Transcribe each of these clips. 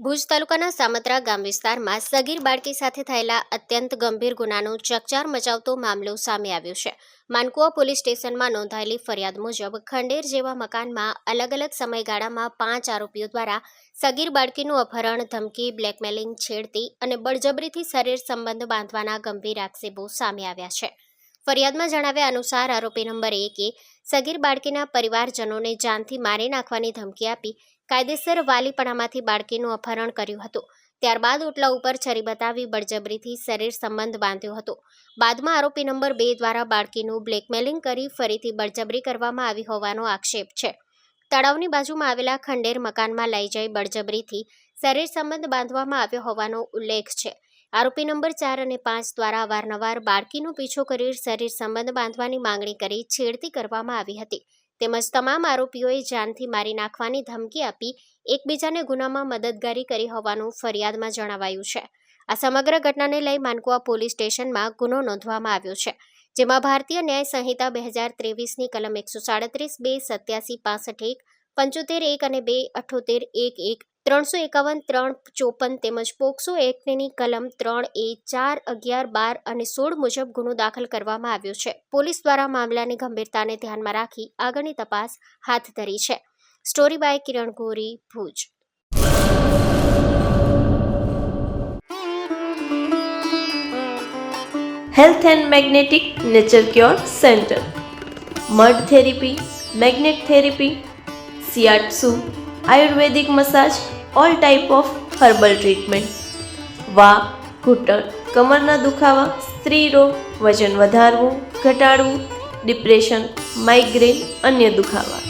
ભુજ તાલુકાના સામત્રા ગામ વિસ્તારમાં સગીર બાળકી સાથે થયેલા અત્યંત ગંભીર ગુનાનો ચકચાર મચાવતો મામલો સામે આવ્યો છે. માનકુવા પોલીસ સ્ટેશનમાં નોંધાયેલી ફરિયાદ મુજબ ખંડેર જેવા મકાનમાં અલગ અલગ સમયગાળામાં 5 આરોપીઓ દ્વારા સગીર બાળકીનું અપહરણ, ધમકી, બ્લેકમેલિંગ, છેડતી અને બળજબરીથી શરીર સંબંધ બાંધવાના ગંભીર આક્ષેપો સામે આવ્યા છે. ફરિયાદમાં જણાવ્યા અનુસાર આરોપી નંબર 1 સગીર બાળકીના પરિવારજનોને જાનથી મારી નાખવાની ધમકી આપી કાયદેસર વાલીપણામાંથી બાળકીનું અપહરણ કર્યું હતું. ત્યારબાદ ઓટલા ઉપર છરી બતાવી બળજબરીથી શરીર સંબંધ બાંધ્યો હતો. બાદમાં આરોપી નંબર 2 દ્વારા બાળકીનું બ્લેકમેલિંગ કરી ફરીથી બળજબરી કરવામાં આવી હોવાનો આક્ષેપ છે. તળાવની બાજુમાં આવેલા ખંડેર મકાનમાં લઈ જઈ બળજબરીથી શરીર સંબંધ બાંધવામાં આવ્યો હોવાનો ઉલ્લેખ છે. આરોપી નંબર 4 અને 5 દ્વારા અવારનવાર બાળકીનો પીછો કરી શરીર સંબંધ બાંધવાની માંગણી કરી છેડતી કરવામાં આવી હતી. તેમજ તમામ આરોપીઓએ જાનથી મારી નાખવાની ધમકી આપી એકબીજાને ગુનામાં મદદગારી કરી હોવાનું ફરિયાદમાં જણાવાયું છે. આ સમગ્ર ઘટનાને લઈ માનકુવા પોલીસ સ્ટેશનમાં ગુનો નોંધવામાં આવ્યો છે, જેમાં ભારતીય ન્યાય સંહિતા 2023ની કલમ 137, 2, 87, 65, 1, 75, 1 અને 2, 78, 1, 1, 351, 354 તેમજ પોક્સો એક્ટની કલમ 3A, 4, 11, 12 અને 16 મુજબ ગુનો દાખલ કરવામાં આવ્યો છે. પોલીસ દ્વારા મામલાની ગંભીરતાને ધ્યાનમાં રાખી આગળની તપાસ હાથ ધરી છે. Story by Kiran Gori, Bhuj. Health and magnetic nature cure centre. Mud therapy, magnet therapy, shiatsu, ayurvedic massage, all type of herbal treatment. વા, ઘૂંટણ, કમરના દુખાવા, સ્ત્રી રોગ, વજન વધારવું, ઘટાડવું, ડિપ્રેશન, માઇગ્રેન, અન્ય દુખાવા.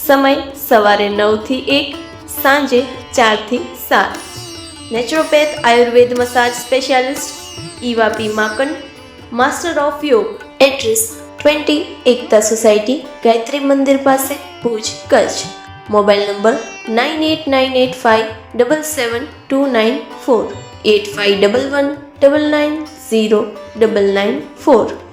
સમય સવારે 9 થી 1, સાંજે 4 થી 7. Naturopath Ayurveda massage specialist Eva P માકન, master of યોગ. એડ્રેસ 20 એકતા સોસાયટી, ગાયત્રી મંદિર પાસે, ભુજ, કચ્છ. Mobile number 9898577294, 8511990994.